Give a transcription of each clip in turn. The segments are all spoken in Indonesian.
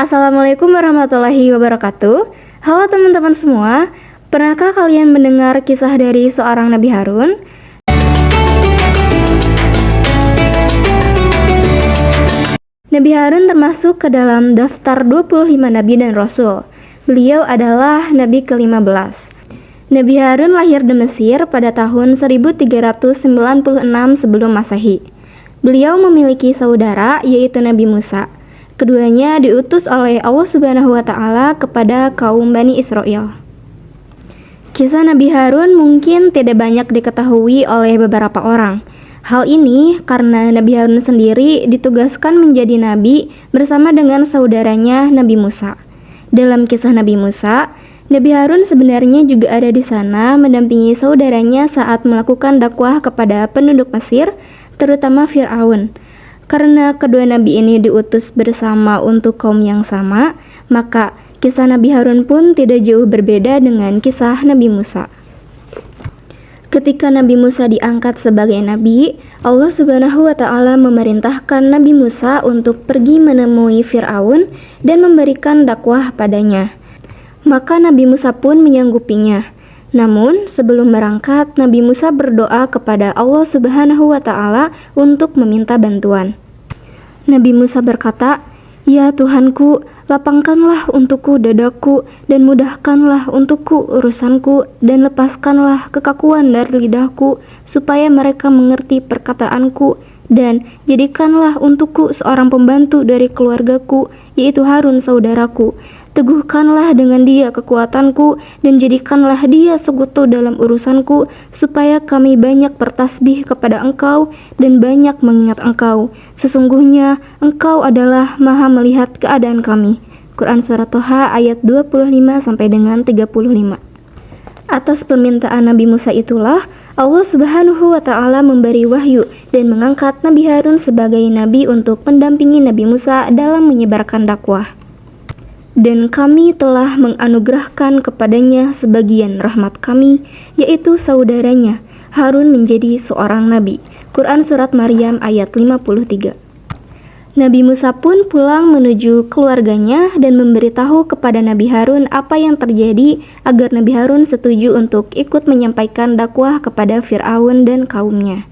Assalamualaikum warahmatullahi wabarakatuh. Halo teman-teman semua, pernahkah kalian mendengar kisah dari seorang Nabi Harun? Nabi Harun termasuk ke dalam daftar 25 Nabi dan Rasul. Beliau adalah Nabi ke-15. Nabi Harun lahir di Mesir pada tahun 1396 sebelum Masehi. Beliau memiliki saudara yaitu Nabi Musa. Keduanya diutus oleh Allah Subhanahu wa Ta'ala kepada kaum Bani Israel. Kisah Nabi Harun mungkin tidak banyak diketahui oleh beberapa orang. Hal ini karena Nabi Harun sendiri ditugaskan menjadi nabi bersama dengan saudaranya Nabi Musa. Dalam kisah Nabi Musa, Nabi Harun sebenarnya juga ada di sana mendampingi saudaranya saat melakukan dakwah kepada penduduk Mesir, terutama Fir'aun. Karena kedua nabi ini diutus bersama untuk kaum yang sama, maka kisah Nabi Harun pun tidak jauh berbeda dengan kisah Nabi Musa. Ketika Nabi Musa diangkat sebagai nabi, Allah Subhanahu wa Ta'ala memerintahkan Nabi Musa untuk pergi menemui Fir'aun dan memberikan dakwah padanya. Maka Nabi Musa pun menyanggupinya. Namun, sebelum berangkat, Nabi Musa berdoa kepada Allah Subhanahu wa Ta'ala untuk meminta bantuan. Nabi Musa berkata, "Ya Tuhanku, lapangkanlah untukku dadaku dan mudahkanlah untukku urusanku dan lepaskanlah kekakuan dari lidahku supaya mereka mengerti perkataanku dan jadikanlah untukku seorang pembantu dari keluargaku, yaitu Harun saudaraku. Teguhkanlah dengan dia kekuatanku dan jadikanlah dia sekutu dalam urusanku supaya kami banyak bertasbih kepada Engkau dan banyak mengingat Engkau. Sesungguhnya Engkau adalah Maha melihat keadaan kami." Quran Surat Toha ayat 25 sampai dengan 35. Atas permintaan Nabi Musa itulah Allah Subhanahu wa Ta'ala memberi wahyu dan mengangkat Nabi Harun sebagai nabi untuk mendampingi Nabi Musa dalam menyebarkan dakwah. Dan kami telah menganugerahkan kepadanya sebagian rahmat kami, yaitu saudaranya Harun menjadi seorang nabi. Quran Surat Maryam ayat 53. Nabi Musa pun pulang menuju keluarganya dan memberitahu kepada Nabi Harun apa yang terjadi agar Nabi Harun setuju untuk ikut menyampaikan dakwah kepada Fir'aun dan kaumnya.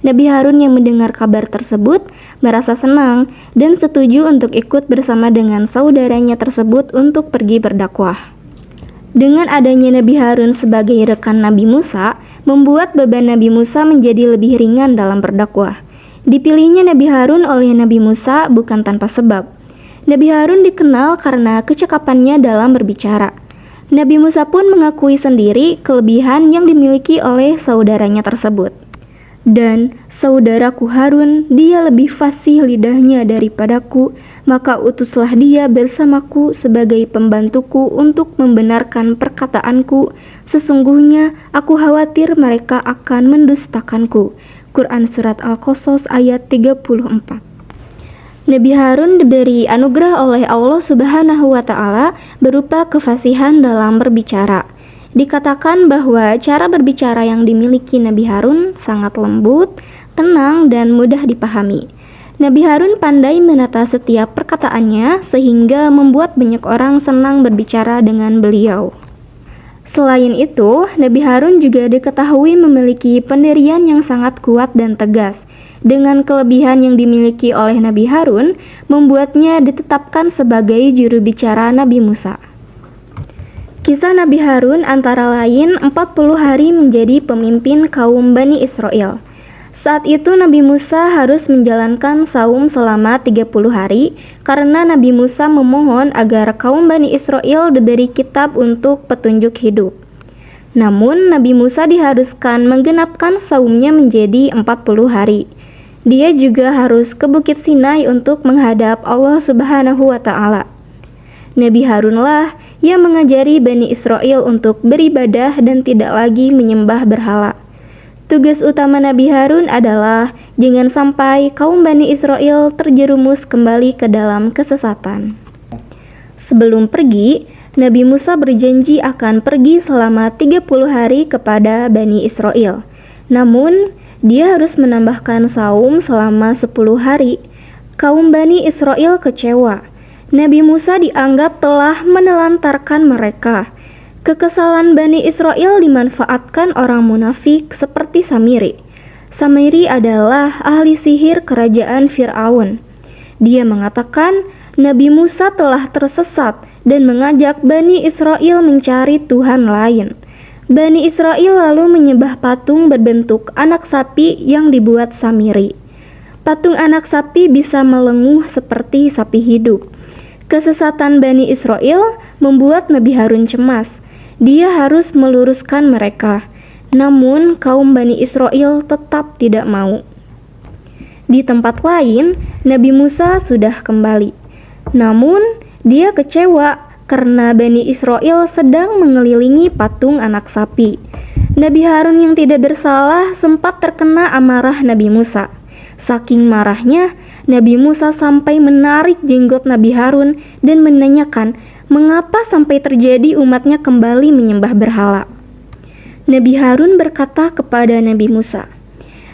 Nabi Harun yang mendengar kabar tersebut merasa senang dan setuju untuk ikut bersama dengan saudaranya tersebut untuk pergi berdakwah. Dengan adanya Nabi Harun sebagai rekan Nabi Musa, membuat beban Nabi Musa menjadi lebih ringan dalam berdakwah. Dipilihnya Nabi Harun oleh Nabi Musa bukan tanpa sebab. Nabi Harun dikenal karena kecakapannya dalam berbicara. Nabi Musa pun mengakui sendiri kelebihan yang dimiliki oleh saudaranya tersebut. "Dan saudaraku Harun, dia lebih fasih lidahnya daripadaku, maka utuslah dia bersamaku sebagai pembantuku untuk membenarkan perkataanku. Sesungguhnya aku khawatir mereka akan mendustakanku." Quran Surat Al-Qasas ayat 34. Nabi Harun diberi anugerah oleh Allah Subhanahu wa Ta'ala berupa kefasihan dalam berbicara. Dikatakan bahwa cara berbicara yang dimiliki Nabi Harun sangat lembut, tenang, dan mudah dipahami. Nabi Harun pandai menata setiap perkataannya sehingga membuat banyak orang senang berbicara dengan beliau. Selain itu, Nabi Harun juga diketahui memiliki pendirian yang sangat kuat dan tegas. Dengan kelebihan yang dimiliki oleh Nabi Harun, membuatnya ditetapkan sebagai juru bicara Nabi Musa. Kisah Nabi Harun antara lain 40 hari menjadi pemimpin kaum Bani Israel. Saat itu Nabi Musa harus menjalankan saum selama 30 hari karena Nabi Musa memohon agar kaum Bani Israel diberi kitab untuk petunjuk hidup. Namun Nabi Musa diharuskan menggenapkan saumnya menjadi 40 hari. Dia juga harus ke Bukit Sinai untuk menghadap Allah Subhanahu wa Ta'ala. Nabi Harunlah yang mengajari Bani Israel untuk beribadah dan tidak lagi menyembah berhala. Tugas utama Nabi Harun adalah jangan sampai kaum Bani Israel terjerumus kembali ke dalam kesesatan. Sebelum pergi, Nabi Musa berjanji akan pergi selama 30 hari kepada Bani Israel. Namun, dia harus menambahkan saum selama 10 hari. Kaum Bani Israel kecewa. Nabi Musa dianggap telah menelantarkan mereka. Kekesalan Bani Israel dimanfaatkan orang munafik seperti Samiri. Samiri adalah ahli sihir kerajaan Fir'aun. Dia mengatakan Nabi Musa telah tersesat dan mengajak Bani Israel mencari Tuhan lain. Bani Israel lalu menyembah patung berbentuk anak sapi yang dibuat Samiri. Patung anak sapi bisa melenguh seperti sapi hidup. Kesesatan Bani Israel membuat Nabi Harun cemas. Dia harus meluruskan mereka. Namun kaum Bani Israel tetap tidak mau. Di tempat lain, Nabi Musa sudah kembali. Namun, dia kecewa karena Bani Israel sedang mengelilingi patung anak sapi. Nabi Harun yang tidak bersalah sempat terkena amarah Nabi Musa. Saking marahnya, Nabi Musa sampai menarik jenggot Nabi Harun dan menanyakan mengapa sampai terjadi umatnya kembali menyembah berhala. Nabi Harun berkata kepada Nabi Musa,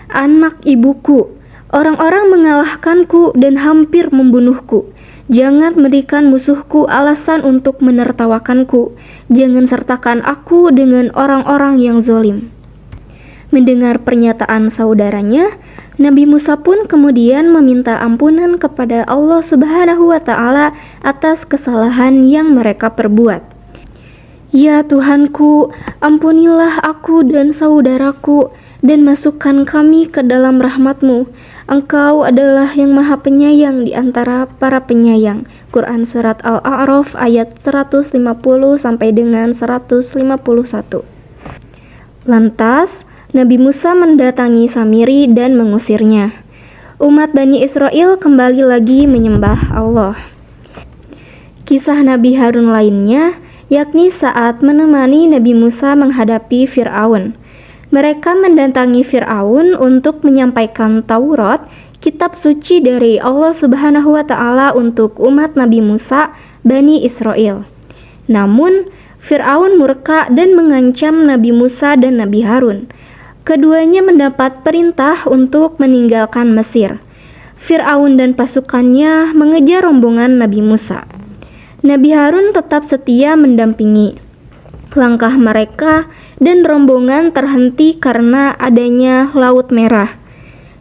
"Anak ibuku, orang-orang mengalahkanku dan hampir membunuhku. Jangan berikan musuhku alasan untuk menertawakanku. Jangan sertakan aku dengan orang-orang yang zalim." Mendengar pernyataan saudaranya, Nabi Musa pun kemudian meminta ampunan kepada Allah Subhanahu wa Ta'ala atas kesalahan yang mereka perbuat. "Ya Tuhanku, ampunilah aku dan saudaraku dan masukkan kami ke dalam rahmat-Mu. Engkau adalah yang Maha Penyayang di antara para penyayang." Quran Surat Al-A'raf ayat 150 sampai dengan 151. Lantas, Nabi Musa mendatangi Samiri dan mengusirnya. Umat Bani Israel kembali lagi menyembah Allah. Kisah Nabi Harun lainnya, yakni saat menemani Nabi Musa menghadapi Fir'aun. Mereka mendatangi Fir'aun untuk menyampaikan Taurat, kitab suci dari Allah Subhanahu wa Ta'ala untuk umat Nabi Musa, Bani Israel. Namun, Fir'aun murka dan mengancam Nabi Musa dan Nabi Harun. Keduanya mendapat perintah untuk meninggalkan Mesir. Fir'aun dan pasukannya mengejar rombongan Nabi Musa. Nabi Harun tetap setia mendampingi. Langkah mereka dan rombongan terhenti karena adanya Laut Merah.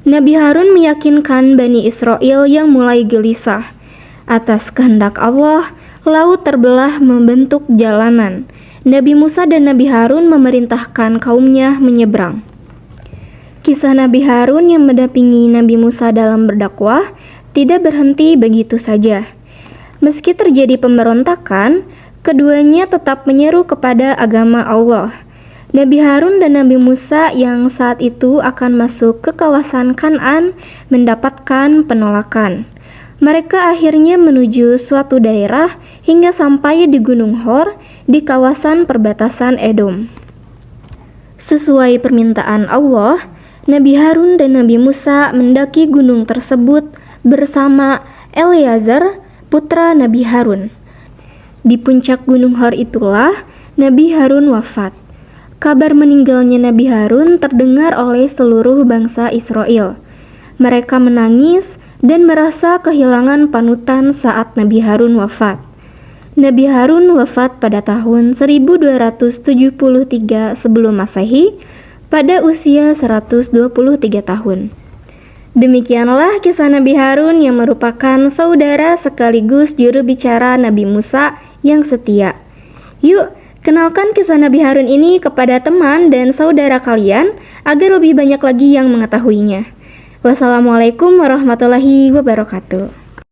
Nabi Harun meyakinkan Bani Israel yang mulai gelisah. Atas kehendak Allah, laut terbelah membentuk jalanan. Nabi Musa dan Nabi Harun memerintahkan kaumnya menyeberang. Kisah Nabi Harun yang mendampingi Nabi Musa dalam berdakwah tidak berhenti begitu saja. Meski terjadi pemberontakan, keduanya tetap menyeru kepada agama Allah. Nabi Harun dan Nabi Musa yang saat itu akan masuk ke kawasan Kan'an mendapatkan penolakan. Mereka akhirnya menuju suatu daerah hingga sampai di Gunung Hor di kawasan perbatasan Edom. Sesuai permintaan Allah, Nabi Harun dan Nabi Musa mendaki gunung tersebut bersama Eleazar, putra Nabi Harun. Di puncak Gunung Hor itulah Nabi Harun wafat. Kabar meninggalnya Nabi Harun terdengar oleh seluruh bangsa Israel. Mereka menangis dan merasa kehilangan panutan saat Nabi Harun wafat. Nabi Harun wafat pada tahun 1273 sebelum Masehi pada usia 123 tahun. Demikianlah kisah Nabi Harun yang merupakan saudara sekaligus juru bicara Nabi Musa yang setia. Yuk, kenalkan kisah Nabi Harun ini kepada teman dan saudara kalian agar lebih banyak lagi yang mengetahuinya. Wassalamualaikum warahmatullahi wabarakatuh.